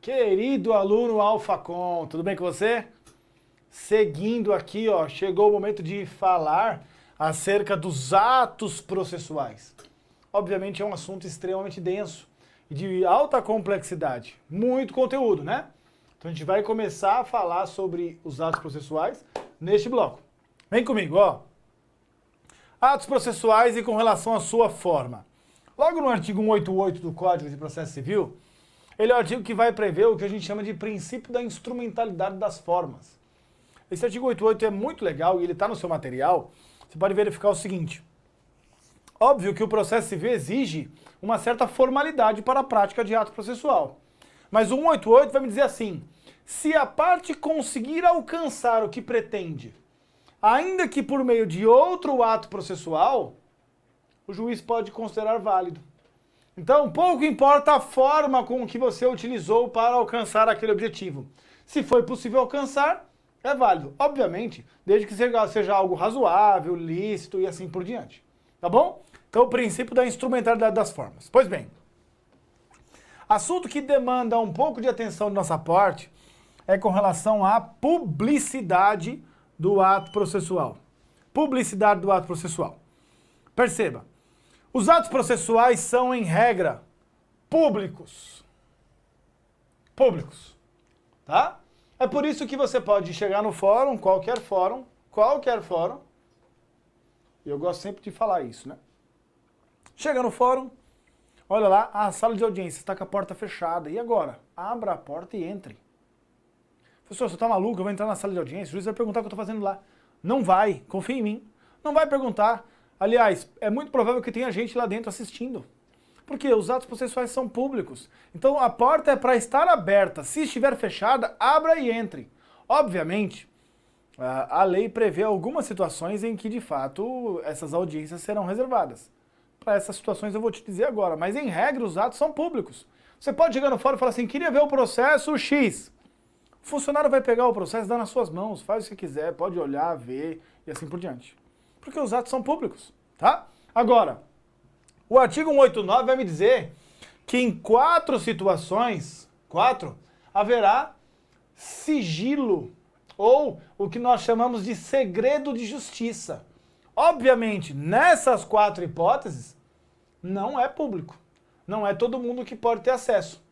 Querido aluno AlphaCom, tudo bem com você? Seguindo aqui, ó, chegou o momento de falar acerca dos atos processuais. Obviamente é um assunto extremamente denso e de alta complexidade, muito conteúdo, né? Então a gente vai começar a falar sobre os atos processuais neste bloco. Vem comigo, ó. Atos processuais e com relação à sua forma. Logo no artigo 188 do Código de Processo Civil, ele é o artigo que vai prever o que a gente chama de princípio da instrumentalidade das formas. Esse artigo 188 é muito legal e ele está no seu material. Você pode verificar o seguinte. Óbvio que o processo civil exige uma certa formalidade para a prática de ato processual. Mas o 188 vai me dizer assim, se a parte conseguir alcançar o que pretende, ainda que por meio de outro ato processual, o juiz pode considerar válido. Então, pouco importa a forma com que você utilizou para alcançar aquele objetivo. Se foi possível alcançar, é válido. Obviamente, desde que seja algo razoável, lícito e assim por diante. Tá bom? Então, o princípio da instrumentalidade das formas. Pois bem, assunto que demanda um pouco de atenção de nossa parte é com relação à publicidade do ato processual. Publicidade do ato processual. Perceba, os atos processuais são, em regra, públicos. Públicos. Tá? É por isso que você pode chegar no fórum, qualquer fórum, e eu gosto sempre de falar isso, né? Chega no fórum, olha lá, a sala de audiência está com a porta fechada. E agora? Abra a porta e entre. Professor, você está maluco? Eu vou entrar na sala de audiência, o juiz vai perguntar o que eu estou fazendo lá. Não vai, confia em mim. Não vai perguntar. Aliás, é muito provável que tenha gente lá dentro assistindo. Porque os atos processuais são públicos. Então a porta é para estar aberta. Se estiver fechada, abra e entre. Obviamente, a lei prevê algumas situações em que, de fato, essas audiências serão reservadas. Para essas situações eu vou te dizer agora. Mas, em regra, os atos são públicos. Você pode chegar no fórum e falar assim, queria ver o processo X. O funcionário vai pegar o processo, dá nas suas mãos, faz o que quiser, pode olhar, ver e assim por diante. Porque os atos são públicos, tá? Agora, o artigo 189 vai me dizer que em 4 situações, haverá sigilo, ou o que nós chamamos de segredo de justiça. Obviamente, nessas 4 hipóteses, não é público. Não é todo mundo que pode ter acesso.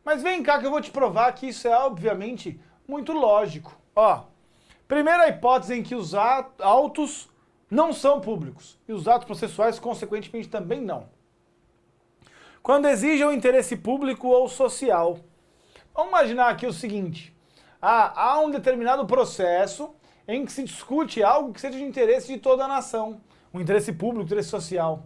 Mas vem cá que eu vou te provar que isso é, obviamente, muito lógico. Ó, primeira hipótese em que os autos não são públicos e os atos processuais, consequentemente, também não. Quando exige um interesse público ou social. Vamos imaginar aqui o seguinte. Há um determinado processo em que se discute algo que seja de interesse de toda a nação. Um interesse público, um interesse social.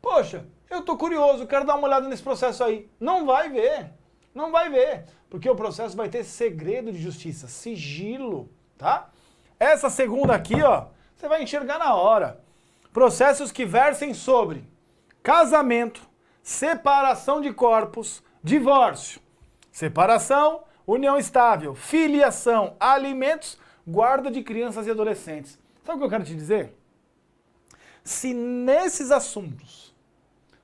Poxa, eu tô curioso, quero dar uma olhada nesse processo aí. Não vai ver. Não vai ver, porque o processo vai ter segredo de justiça, sigilo, tá? Essa segunda aqui, ó, você vai enxergar na hora. Processos que versem sobre casamento, separação de corpos, divórcio, separação, união estável, filiação, alimentos, guarda de crianças e adolescentes. Sabe o que eu quero te dizer? Se nesses assuntos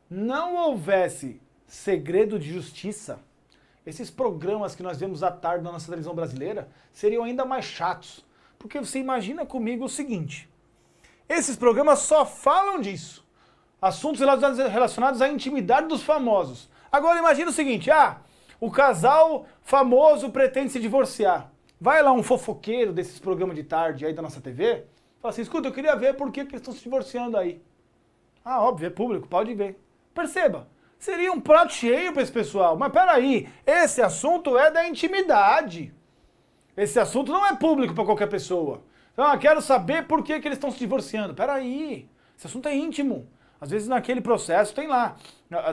não houvesse segredo de justiça, esses programas que nós vemos à tarde na nossa televisão brasileira seriam ainda mais chatos. Porque você imagina comigo o seguinte, esses programas só falam disso. Assuntos relacionados à intimidade dos famosos. Agora imagina o seguinte, o casal famoso pretende se divorciar. Vai lá um fofoqueiro desses programas de tarde aí da nossa TV, fala assim, escuta, eu queria ver por que eles estão se divorciando aí. Óbvio, é público, pode ver. Perceba. Seria um prato cheio para esse pessoal. Mas peraí, esse assunto é da intimidade. Esse assunto não é público para qualquer pessoa. Então, quero saber por que eles estão se divorciando. Peraí, esse assunto é íntimo. Às vezes naquele processo tem lá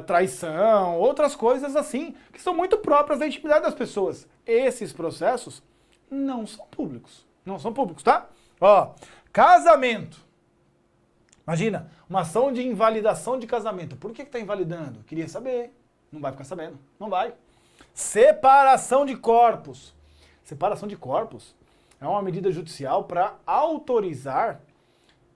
traição, outras coisas assim, que são muito próprias da intimidade das pessoas. Esses processos não são públicos. Não são públicos, tá? Ó, casamento. Imagina, uma ação de invalidação de casamento. Por que está invalidando? Queria saber. Não vai ficar sabendo. Não vai. Separação de corpos. Separação de corpos é uma medida judicial para autorizar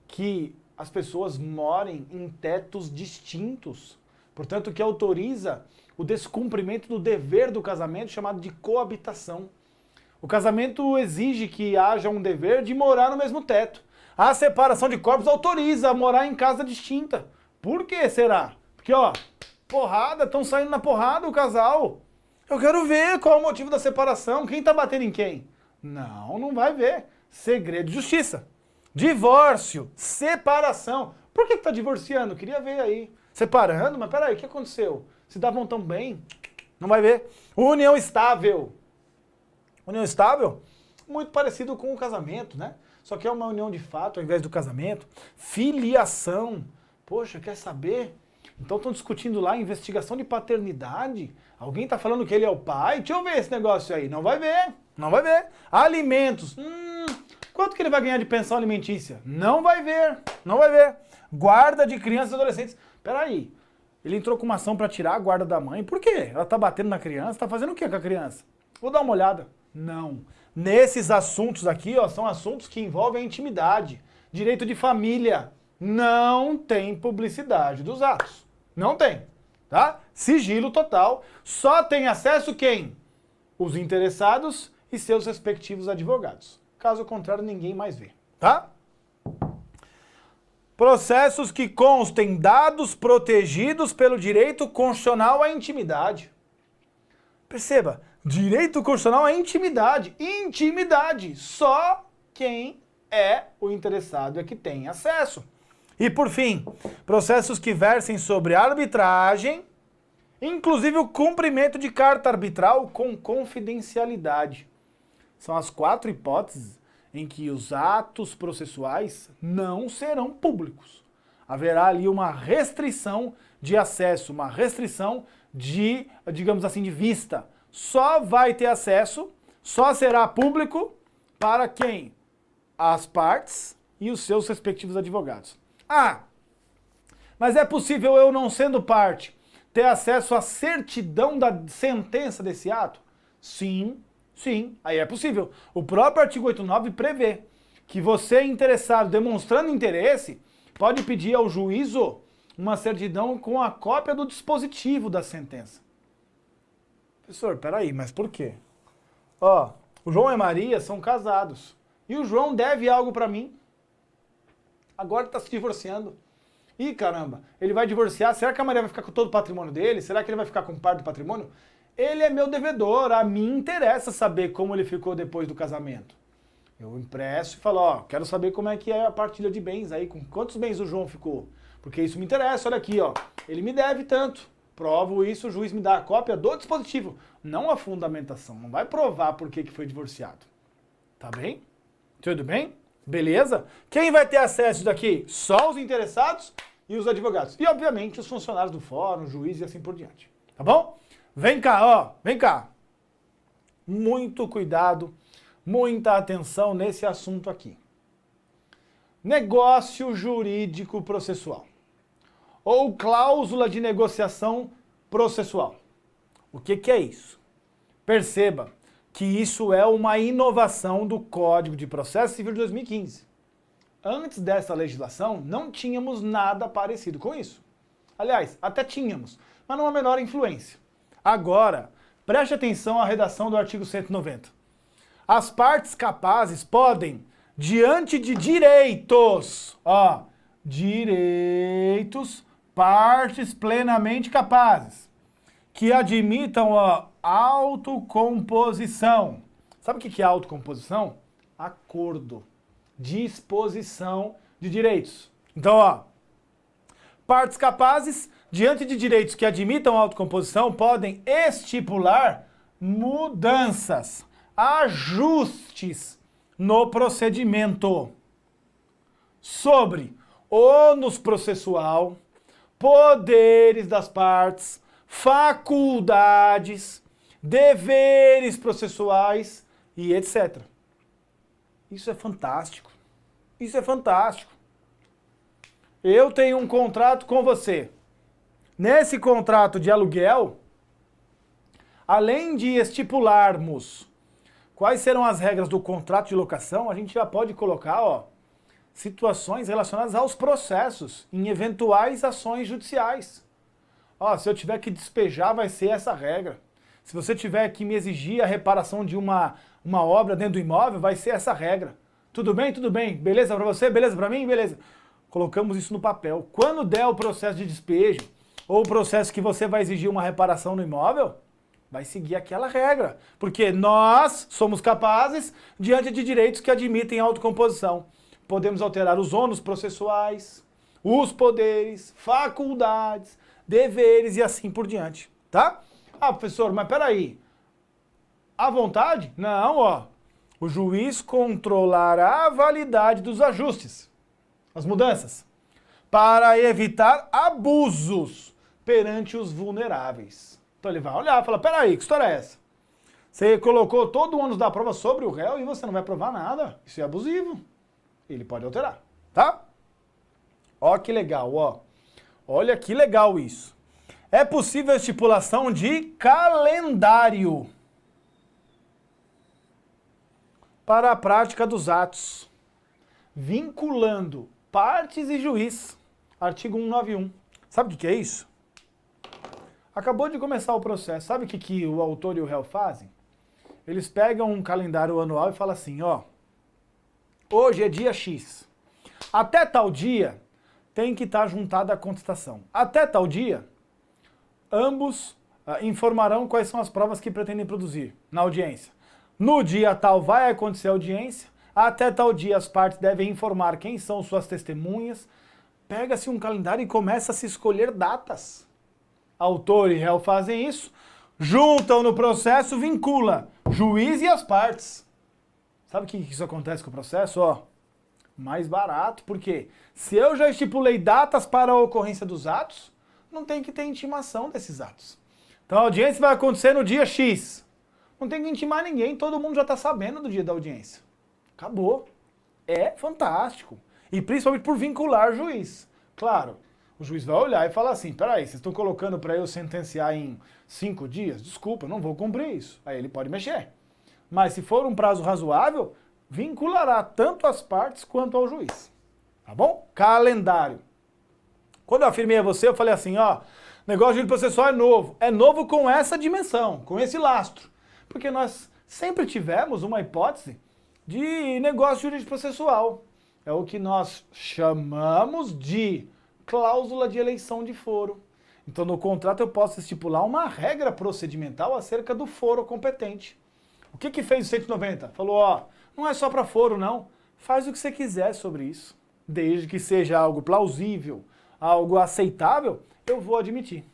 que as pessoas morem em tetos distintos. Portanto, que autoriza o descumprimento do dever do casamento, chamado de coabitação. O casamento exige que haja um dever de morar no mesmo teto. A separação de corpos autoriza a morar em casa distinta. Por que será? Porque, ó, porrada, estão saindo na porrada o casal. Eu quero ver qual é o motivo da separação, quem tá batendo em quem. Não, não vai ver. Segredo de justiça. Divórcio, separação. Por que tá divorciando? Queria ver aí. Separando? Mas peraí, o que aconteceu? Se davam tão bem? Não vai ver. União estável. União estável? Muito parecido com o casamento, né? Só que é uma união de fato ao invés do casamento. Filiação. Poxa, quer saber? Então estão discutindo lá investigação de paternidade. Alguém tá falando que ele é o pai? Deixa eu ver esse negócio aí. Não vai ver. Não vai ver. Alimentos. Quanto que ele vai ganhar de pensão alimentícia? Não vai ver. Não vai ver. Guarda de crianças e adolescentes. Peraí. Ele entrou com uma ação para tirar a guarda da mãe. Por quê? Ela tá batendo na criança? Tá fazendo o quê com a criança? Vou dar uma olhada. Não. Nesses assuntos aqui, ó, são assuntos que envolvem a intimidade. Direito de família. Não tem publicidade dos atos. Não tem. Tá? Sigilo total. Só tem acesso quem? Os interessados e seus respectivos advogados. Caso contrário, ninguém mais vê. Tá? Processos que constem dados protegidos pelo direito constitucional à intimidade. Perceba, direito constitucional à intimidade. Intimidade. Só quem é o interessado é que tem acesso. E por fim, processos que versem sobre arbitragem, inclusive o cumprimento de carta arbitral com confidencialidade. São as 4 hipóteses em que os atos processuais não serão públicos. Haverá ali uma restrição de acesso, uma restrição de, digamos assim, de vista. Só vai ter acesso, só será público para quem? As partes e os seus respectivos advogados. Ah, mas é possível eu, não sendo parte, ter acesso à certidão da sentença desse ato? Sim, sim, aí é possível. O próprio artigo 89 prevê que você, interessado, demonstrando interesse, pode pedir ao juízo uma certidão com a cópia do dispositivo da sentença. Professor, peraí, mas por quê? Ó, o João e Maria são casados e o João deve algo para mim. Agora está se divorciando. Ih, caramba, ele vai divorciar, será que a Maria vai ficar com todo o patrimônio dele? Será que ele vai ficar com parte do patrimônio? Ele é meu devedor, a mim interessa saber como ele ficou depois do casamento. Eu impresso e falo, ó, quero saber como é que é a partilha de bens aí, com quantos bens o João ficou. Porque isso me interessa, olha aqui, ó, ele me deve tanto. Provo isso, o juiz me dá a cópia do dispositivo, não a fundamentação, não vai provar por que foi divorciado. Tá bem? Tudo bem? Beleza? Quem vai ter acesso daqui? Só os interessados e os advogados. E, obviamente, os funcionários do fórum, o juiz e assim por diante. Tá bom? Vem cá, ó. Vem cá. Muito cuidado, muita atenção nesse assunto aqui. Negócio jurídico processual. Ou cláusula de negociação processual. O que é isso? Perceba que isso é uma inovação do Código de Processo Civil de 2015. Antes dessa legislação, não tínhamos nada parecido com isso. Aliás, até tínhamos, mas numa menor influência. Agora, preste atenção à redação do artigo 190. As partes capazes podem, diante de direitos, ó, direitos, partes plenamente capazes, que admitam a autocomposição. Sabe o que é autocomposição? Acordo. Disposição de direitos. Então, ó, partes capazes, diante de direitos que admitam autocomposição, podem estipular mudanças, ajustes no procedimento sobre ônus processual, poderes das partes, faculdades, deveres processuais e etc. Isso é fantástico. Isso é fantástico. Eu tenho um contrato com você. Nesse contrato de aluguel, além de estipularmos quais serão as regras do contrato de locação, a gente já pode colocar, ó, situações relacionadas aos processos em eventuais ações judiciais. Ó, se eu tiver que despejar, vai ser essa regra. Se você tiver que me exigir a reparação de uma obra dentro do imóvel, vai ser essa regra. Tudo bem? Tudo bem. Beleza para você? Beleza para mim? Beleza. Colocamos isso no papel. Quando der o processo de despejo, ou o processo que você vai exigir uma reparação no imóvel, vai seguir aquela regra. Porque nós somos capazes, diante de direitos que admitem autocomposição. Podemos alterar os ônus processuais, os poderes, faculdades, deveres e assim por diante, tá? Ah, professor, mas peraí, à vontade? Não, ó. O juiz controlará a validade dos ajustes, as mudanças, para evitar abusos perante os vulneráveis. Então ele vai olhar e falar, peraí, que história é essa? Você colocou todo o ônus da prova sobre o réu e você não vai provar nada. Isso é abusivo. Ele pode alterar, tá? Ó que legal, ó. Olha que legal isso. É possível a estipulação de calendário para a prática dos atos, vinculando partes e juiz. Artigo 191. Sabe o que é isso? Acabou de começar o processo. Sabe o que o autor e o réu fazem? Eles pegam um calendário anual e falam assim, ó, hoje é dia X. Até tal dia tem que estar juntada a contestação. Até tal dia, ambos informarão quais são as provas que pretendem produzir na audiência. No dia tal vai acontecer a audiência, até tal dia as partes devem informar quem são suas testemunhas. Pega-se um calendário e começa a se escolher datas. Autor e réu fazem isso, juntam no processo, vincula juiz e as partes. Sabe o que isso acontece com o processo? Ó, mais barato, porque se eu já estipulei datas para a ocorrência dos atos, não tem que ter intimação desses atos. Então a audiência vai acontecer no dia X. Não tem que intimar ninguém, todo mundo já está sabendo do dia da audiência. Acabou. É fantástico. E principalmente por vincular juiz. Claro, o juiz vai olhar e falar assim, peraí, vocês estão colocando para eu sentenciar em 5 dias? Desculpa, eu não vou cumprir isso. Aí ele pode mexer. Mas se for um prazo razoável, vinculará tanto as partes quanto ao juiz. Tá bom? Calendário. Quando eu afirmei a você, eu falei assim, ó, negócio de jurídico processual é novo. É novo com essa dimensão, com esse lastro. Porque nós sempre tivemos uma hipótese de negócio jurídico processual. É o que nós chamamos de cláusula de eleição de foro. Então, no contrato eu posso estipular uma regra procedimental acerca do foro competente. O que fez o 190? Falou, ó, não é só para foro, não. Faz o que você quiser sobre isso. Desde que seja algo plausível, algo aceitável, eu vou admitir.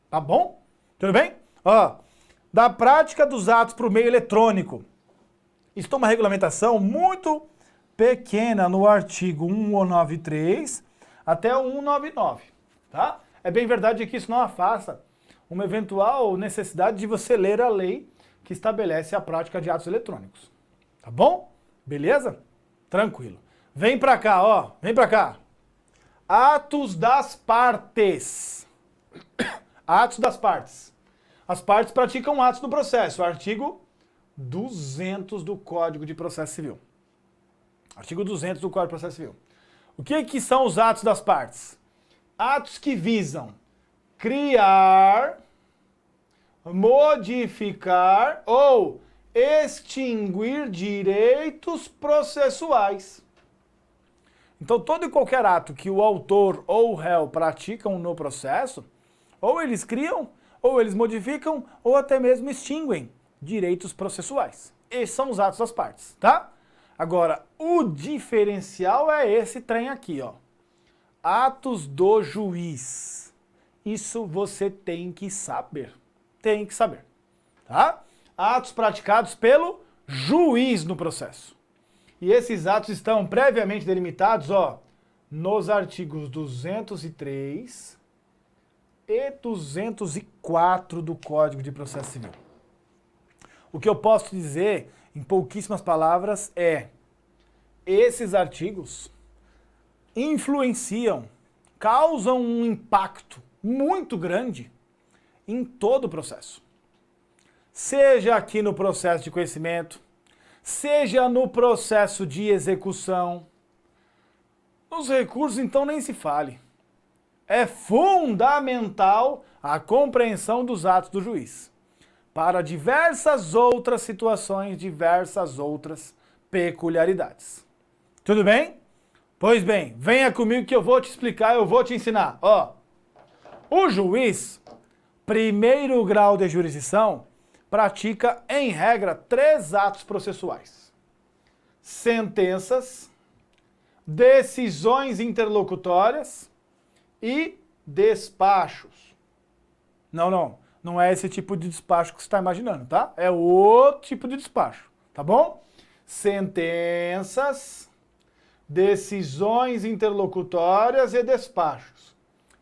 Tá bom? Tudo bem? Ó, da prática dos atos por meio eletrônico. Isso tem uma regulamentação muito pequena no artigo 193 até o 199, tá? É bem verdade que isso não afasta uma eventual necessidade de você ler a lei que estabelece a prática de atos eletrônicos. Tá bom? Beleza? Tranquilo. Vem pra cá, ó. Vem pra cá. Atos das partes. Atos das partes. As partes praticam atos no processo. Artigo 200 do Código de Processo Civil. Artigo 200 do Código de Processo Civil. O que são os atos das partes? Atos que visam criar, modificar ou extinguir direitos processuais. Então, todo e qualquer ato que o autor ou o réu praticam no processo, ou eles criam, ou eles modificam, ou até mesmo extinguem direitos processuais. Esses são os atos das partes, tá? Agora, o diferencial é esse trem aqui, ó. Atos do juiz. Isso você tem que saber. Tem que saber, tá? Atos praticados pelo juiz no processo. E esses atos estão previamente delimitados, ó, nos artigos 203 e 204 do Código de Processo Civil. O que eu posso dizer, em pouquíssimas palavras, é: esses artigos influenciam, causam um impacto muito grande em todo o processo. Seja aqui no processo de conhecimento, seja no processo de execução. Nos recursos, então, nem se fale. é fundamental a compreensão dos atos do juiz, para diversas outras situações, diversas outras peculiaridades. Tudo bem? Pois bem, venha comigo que eu vou te explicar, eu vou te ensinar. Ó, o juiz, primeiro grau de jurisdição, pratica, em regra, 3 atos processuais: sentenças, decisões interlocutórias e despachos. Não é esse tipo de despacho que você está imaginando, tá? É outro tipo de despacho, tá bom? Sentenças, decisões interlocutórias e despachos.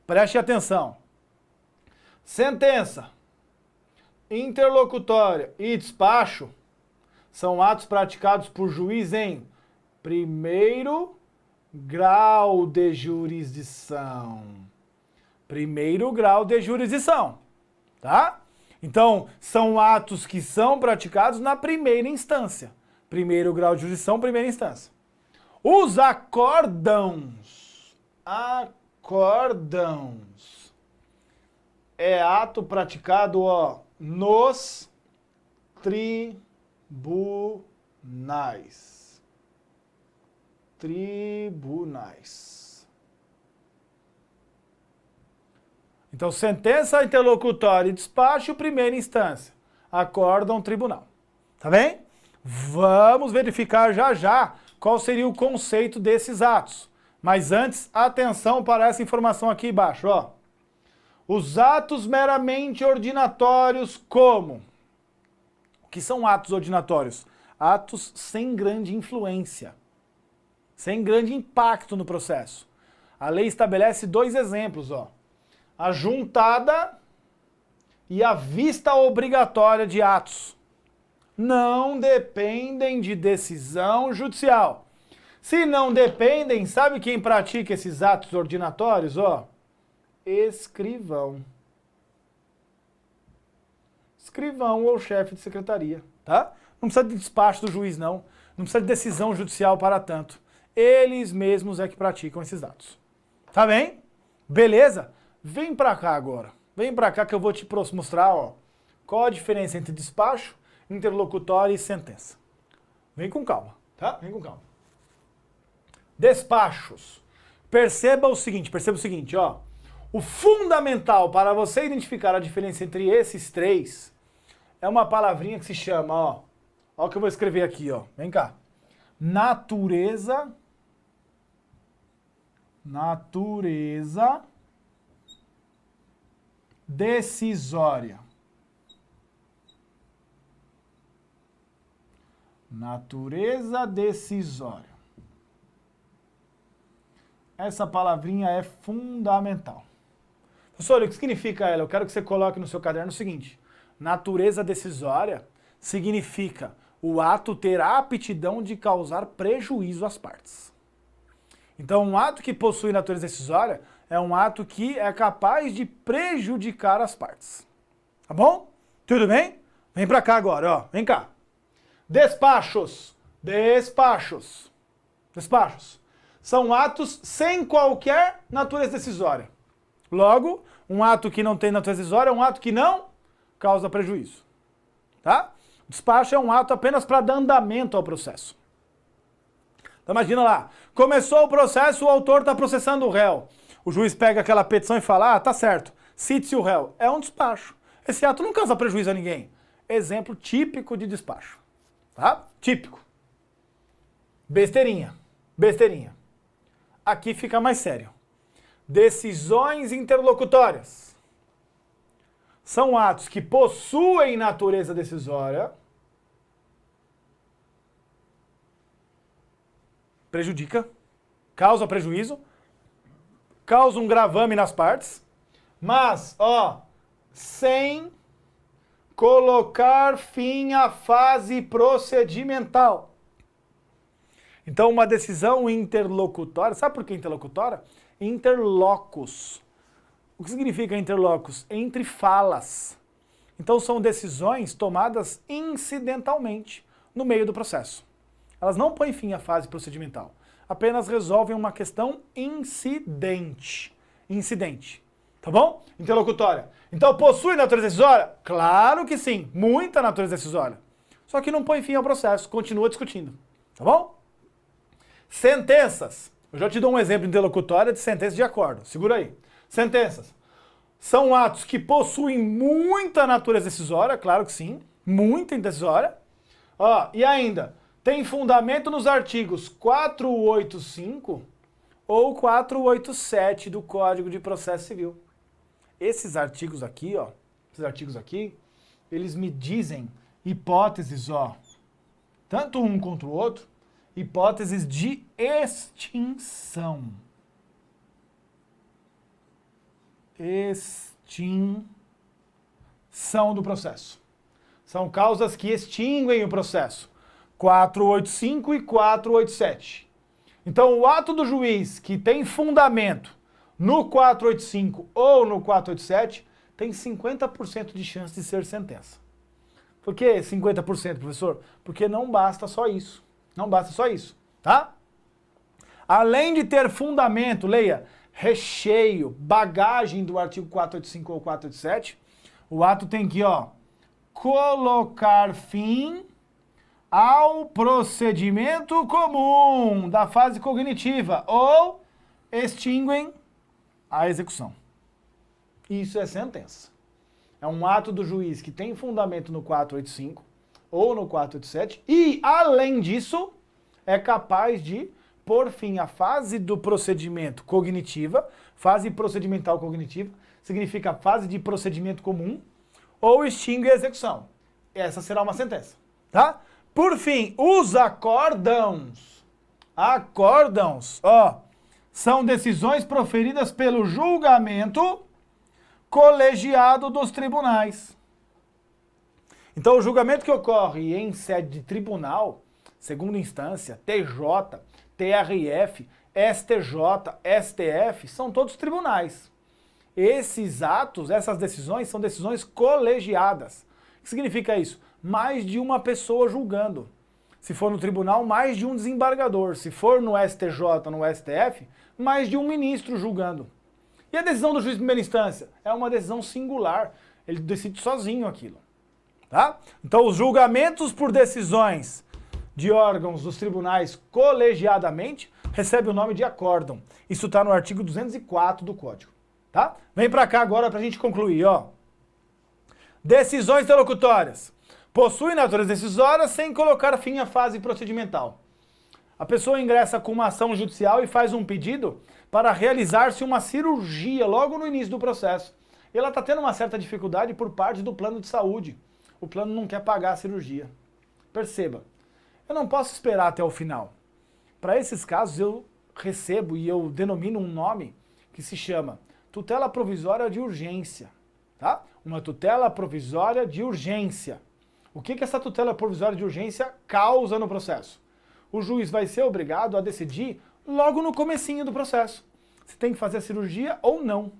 Preste atenção. Sentença, interlocutória e despacho são atos praticados por juiz em primeiro grau de jurisdição. Primeiro grau de jurisdição, tá? Então, são atos que são praticados na primeira instância. Primeiro grau de jurisdição, primeira instância. Os acórdãos. Acórdãos. É ato praticado, ó, nos tribunais. Tribunais. Então, sentença interlocutória e despacho, primeira instância. Acórdão, tribunal. Tá bem? Vamos verificar já já qual seria o conceito desses atos. Mas antes, atenção para essa informação aqui embaixo, ó. Os atos meramente ordinatórios como? O que são atos ordinatórios? Atos sem grande influência, sem grande impacto no processo. A lei estabelece 2 exemplos, ó. A juntada e a vista obrigatória de atos. Não dependem de decisão judicial. Se não dependem, sabe quem pratica esses atos ordinatórios, ó? Escrivão. Escrivão ou chefe de secretaria, tá? Não precisa de despacho do juiz, não. Não precisa de decisão judicial para tanto. Eles mesmos é que praticam esses atos. Tá bem? Beleza? Vem pra cá agora. Vem pra cá que eu vou te mostrar, ó, qual a diferença entre despacho, interlocutório e sentença. Vem com calma, tá? Vem com calma. Despachos. Perceba o seguinte, ó. O fundamental para você identificar a diferença entre esses 3 é uma palavrinha que se chama, ó. Ó o que eu vou escrever aqui, ó. Vem cá. Natureza decisória. Natureza decisória. Essa palavrinha é fundamental. Professor, o que significa ela? Eu quero que você coloque no seu caderno o seguinte. Natureza decisória significa o ato ter a aptidão de causar prejuízo às partes. Então, um ato que possui natureza decisória é um ato que é capaz de prejudicar as partes. Tá bom? Tudo bem? Vem pra cá agora, ó. Vem cá. Despachos. Despachos. Despachos. São atos sem qualquer natureza decisória. Logo, um ato que não tem natureza decisória é um ato que não causa prejuízo. Tá? O despacho é um ato apenas para dar andamento ao processo. Então imagina lá, começou o processo, o autor está processando o réu. O juiz pega aquela petição e fala, tá certo, cite-se o réu. É um despacho. Esse ato não causa prejuízo a ninguém. Exemplo típico de despacho. Tá? Típico. Besteirinha. Besteirinha. Aqui fica mais sério. Decisões interlocutórias. São atos que possuem natureza decisória, prejudica, causa prejuízo, causa um gravame nas partes, mas, ó, sem colocar fim à fase procedimental. Então, uma decisão interlocutória, sabe por que interlocutória? Interlocus. O que significa interlocus? Entre falas. Então, são decisões tomadas incidentalmente no meio do processo. Elas não põem fim à fase procedimental, apenas resolvem uma questão incidente. incidente. Tá bom? Interlocutória. Então, possui natureza decisória? Claro que sim, muita natureza decisória. Só que não põe fim ao processo, continua discutindo. Tá bom? Sentenças. Eu já te dou um exemplo interlocutória de sentença de acordo. Segura aí. Sentenças. São atos que possuem muita natureza decisória, claro que sim, muita decisória. Ó, e ainda, tem fundamento nos artigos 485 ou 487 do Código de Processo Civil. Esses artigos aqui, ó, eles me dizem hipóteses, ó, tanto um quanto o outro, hipóteses de extinção. Extinção do processo. São causas que extinguem o processo. 485 e 487. Então, o ato do juiz que tem fundamento no 485 ou no 487 tem 50% de chance de ser sentença. Por que 50%, professor? Porque não basta só isso. Não basta só isso, tá? Além de ter fundamento, leia, recheio, bagagem do artigo 485 ou 487, o ato tem que, ó, colocar fim ao procedimento comum da fase cognitiva ou extinguem a execução. Isso é sentença. É um ato do juiz que tem fundamento no 485 ou no 487 e, além disso, é capaz de pôr fim à fase do procedimento cognitiva, fase procedimental cognitiva, significa fase de procedimento comum, ou extingue a execução. Essa será uma sentença, tá? Por fim, os acórdãos. Acórdãos, ó, são decisões proferidas pelo julgamento colegiado dos tribunais. Então, o julgamento que ocorre em sede de tribunal, segunda instância, TJ, TRF, STJ, STF, são todos tribunais. Esses atos, essas decisões, são decisões colegiadas. O que significa isso? Mais de uma pessoa julgando. Se for no tribunal, mais de um desembargador. Se for no STJ, no STF, mais de um ministro julgando. E a decisão do juiz de primeira instância? É uma decisão singular. Ele decide sozinho aquilo. Tá? Então, os julgamentos por decisões de órgãos dos tribunais colegiadamente recebem o nome de acórdão. Isso está no artigo 204 do Código. Tá? Vem para cá agora para a gente concluir. Ó. Decisões interlocutórias. Possui natureza decisória sem colocar fim à fase procedimental. A pessoa ingressa com uma ação judicial e faz um pedido para realizar-se uma cirurgia logo no início do processo. E ela está tendo uma certa dificuldade por parte do plano de saúde. O plano não quer pagar a cirurgia. Perceba, eu não posso esperar até o final. Para esses casos eu recebo e eu denomino um nome que se chama tutela provisória de urgência. Tá? Uma tutela provisória de urgência. O que essa tutela provisória de urgência causa no processo? O juiz vai ser obrigado a decidir logo no comecinho do processo se tem que fazer a cirurgia ou não.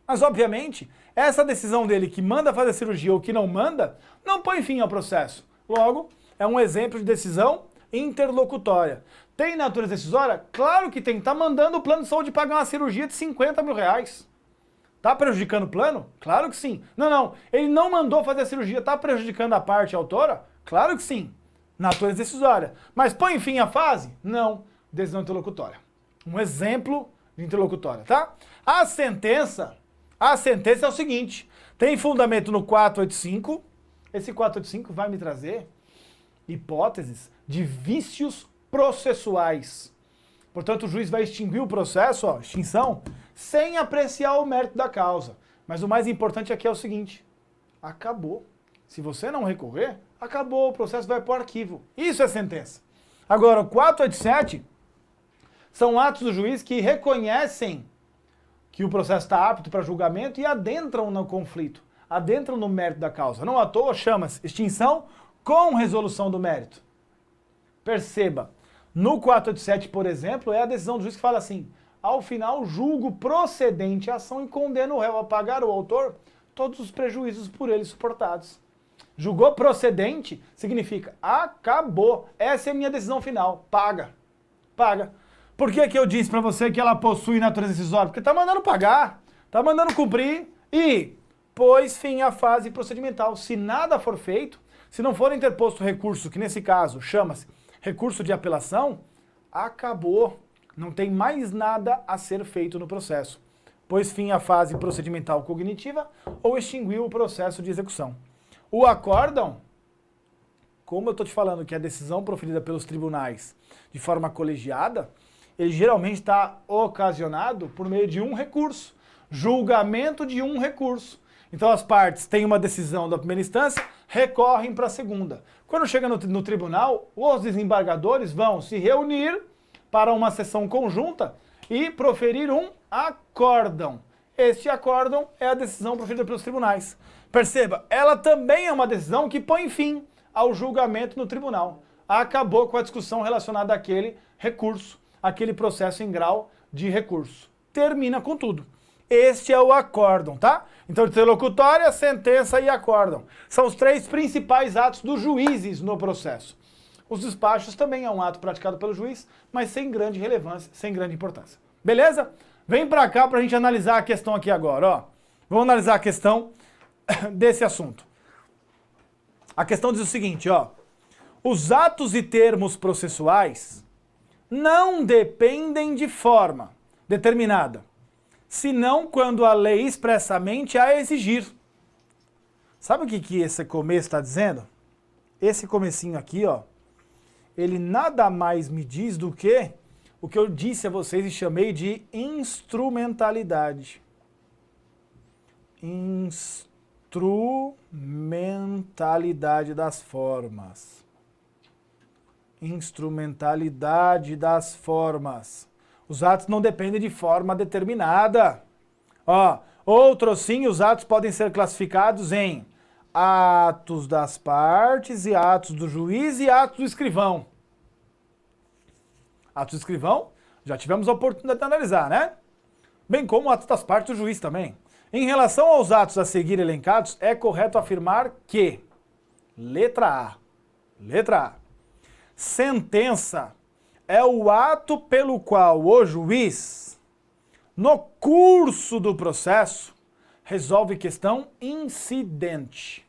Mas, obviamente, essa decisão dele que manda fazer a cirurgia ou que não manda, não põe fim ao processo. Logo, é um exemplo de decisão interlocutória. Tem natureza decisória? Claro que tem. Está mandando o plano de saúde pagar uma cirurgia de 50 mil reais. Está prejudicando o plano? Claro que sim. Não. Ele não mandou fazer a cirurgia. Está prejudicando a parte autora? Claro que sim. Natureza decisória. Mas põe fim à fase? Não. Decisão interlocutória. Um exemplo de interlocutória, tá? A sentença é o seguinte. Tem fundamento no 485. Esse 485 vai me trazer hipóteses de vícios processuais. Portanto, o juiz vai extinguir o processo, ó, extinção, sem apreciar o mérito da causa. Mas o mais importante aqui é o seguinte, acabou. Se você não recorrer, acabou, o processo vai para o arquivo. Isso é sentença. Agora, o 487 são atos do juiz que reconhecem que o processo está apto para julgamento e adentram no conflito, adentram no mérito da causa. Não à toa chama-se extinção com resolução do mérito. Perceba, no 487, por exemplo, é a decisão do juiz que fala assim, ao final julgo procedente a ação e condeno o réu a pagar ao autor todos os prejuízos por ele suportados. Julgou procedente significa acabou, essa é a minha decisão final, paga. Por que eu disse para você que ela possui natureza decisória? Porque tá mandando pagar, tá mandando cumprir e pôs fim à fase procedimental. Se nada for feito, se não for interposto recurso, que nesse caso chama-se recurso de apelação, acabou. Não tem mais nada a ser feito no processo. Pôs fim à fase procedimental cognitiva ou extinguiu o processo de execução. O acórdão, como eu estou te falando que é a decisão proferida pelos tribunais de forma colegiada, ele geralmente está ocasionado por meio de um recurso, julgamento de um recurso. Então as partes têm uma decisão da primeira instância, recorrem para a segunda. Quando chega no tribunal, os desembargadores vão se reunir para uma sessão conjunta e proferir um acórdão. Este acórdão é a decisão proferida pelos tribunais. Perceba, ela também é uma decisão que põe fim ao julgamento no tribunal. Acabou com a discussão relacionada àquele recurso, aquele processo em grau de recurso. Termina com tudo. Este é o acórdão, tá? Então, interlocutória, sentença e acórdão. São os três principais atos dos juízes no processo. Os despachos também é um ato praticado pelo juiz, mas sem grande relevância, sem grande importância. Beleza? Vem pra cá pra gente analisar a questão aqui agora, ó. Vamos analisar a questão desse assunto. A questão diz o seguinte, ó. Os atos e termos processuais não dependem de forma determinada, senão quando a lei expressamente a exigir. Sabe o que esse começo está dizendo? Esse comecinho aqui, ó, ele nada mais me diz do que o que eu disse a vocês e chamei de instrumentalidade. Instrumentalidade das formas. Instrumentalidade das formas. Os atos não dependem de forma determinada. Ó, outros sim, os atos podem ser classificados em atos das partes e atos do juiz e atos do escrivão. Atos do escrivão, já tivemos a oportunidade de analisar, né? Bem como atos das partes do juiz também. Em relação aos atos a seguir elencados, é correto afirmar que, letra A, sentença é o ato pelo qual o juiz, no curso do processo, resolve questão incidente.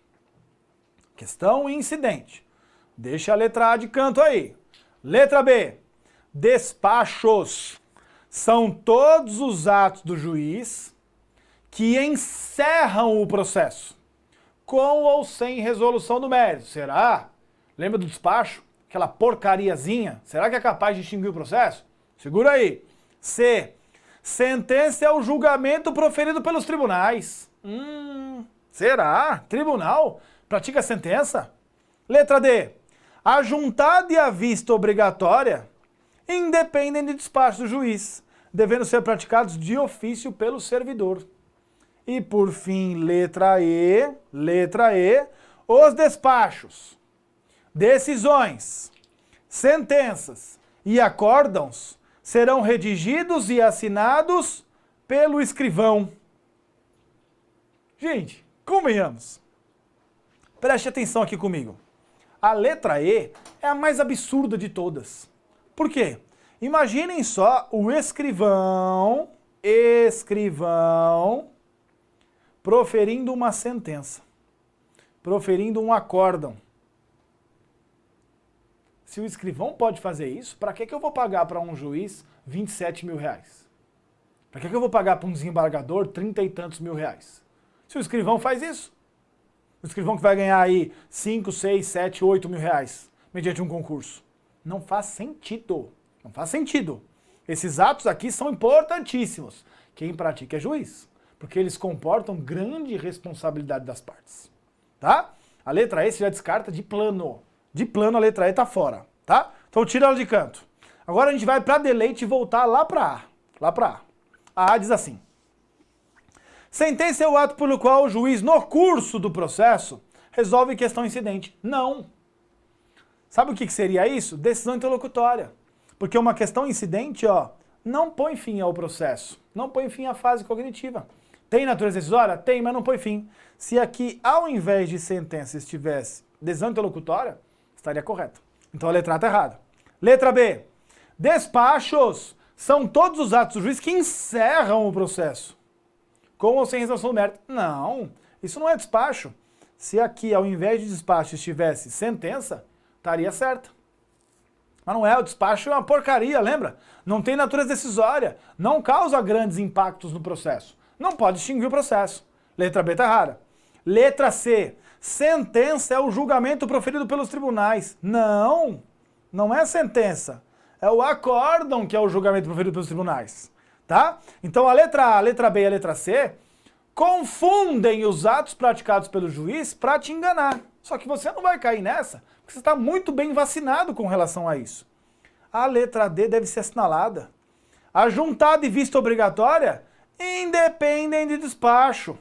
Questão incidente. Deixa a letra A de canto aí. Letra B. Despachos são todos os atos do juiz que encerram o processo, com ou sem resolução do mérito. Será? Lembra do despacho? Aquela porcariazinha? Será que é capaz de extinguir o processo? Segura aí. C. Sentença é o julgamento proferido pelos tribunais. Será? Tribunal pratica a sentença? Letra D. A juntada e a vista obrigatória independem de despacho do juiz, devendo ser praticados de ofício pelo servidor. E por fim, letra E, os despachos, decisões, sentenças e acórdãos serão redigidos e assinados pelo escrivão. Gente, convenhamos. Preste atenção aqui comigo. A letra E é a mais absurda de todas. Por quê? Imaginem só o escrivão proferindo uma sentença, proferindo um acórdão. Se o escrivão pode fazer isso, para que eu vou pagar para um juiz 27 mil reais? Para que eu vou pagar para um desembargador 30 e tantos mil reais? Se o escrivão faz isso, o escrivão que vai ganhar aí 5, 6, 7, 8 mil reais, mediante um concurso. Não faz sentido. Não faz sentido. Esses atos aqui são importantíssimos. Quem pratica é juiz, porque eles comportam grande responsabilidade das partes. Tá? A letra E você já descarta de plano. De plano a letra E está fora. Tá? Então tira ela de canto. Agora a gente vai para deleite e voltar lá para A. Lá para A. A diz assim. Sentença é o ato pelo qual o juiz, no curso do processo, resolve questão incidente. Não. Sabe o que seria isso? Decisão interlocutória. Porque uma questão incidente, ó, não põe fim ao processo. Não põe fim à fase cognitiva. Tem natureza decisória? Tem, mas não põe fim. Se aqui, ao invés de sentença, estivesse decisão interlocutória, estaria correto. Então a letra A está errada. Letra B. Despachos São todos os atos do juiz que encerram o processo. Com ou sem resolução do mérito. Não, isso não é despacho. Se aqui, ao invés de despacho, estivesse sentença, estaria certo. Mas não é, o despacho é uma porcaria, lembra? Não tem natureza decisória, não causa grandes impactos no processo. Não pode extinguir o processo. Letra B está errada. Letra C, sentença é o julgamento proferido pelos tribunais. Não, não é sentença. É o acórdão que é o julgamento proferido pelos tribunais. Tá? Então a letra A, a letra B e a letra C confundem os atos praticados pelo juiz para te enganar. Só que você não vai cair nessa, porque você está muito bem vacinado com relação a isso. A letra D deve ser assinalada. A juntada e vista obrigatória independem de despacho,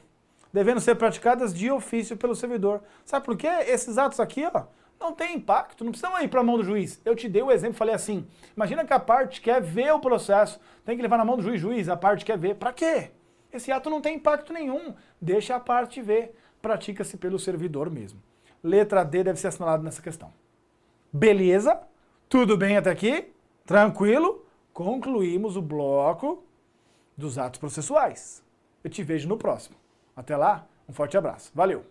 devendo ser praticadas de ofício pelo servidor. Sabe por quê? Esses atos aqui, ó, não tem impacto, não precisam ir para a mão do juiz. Eu te dei o exemplo, falei assim, imagina que a parte quer ver o processo, tem que levar na mão do juiz, a parte quer ver. Para quê? Esse ato não tem impacto nenhum, deixa a parte ver, pratica-se pelo servidor mesmo. Letra D deve ser assinalada nessa questão. Beleza? Tudo bem até aqui? Tranquilo? Concluímos o bloco dos atos processuais. Eu te vejo no próximo. Até lá, um forte abraço. Valeu!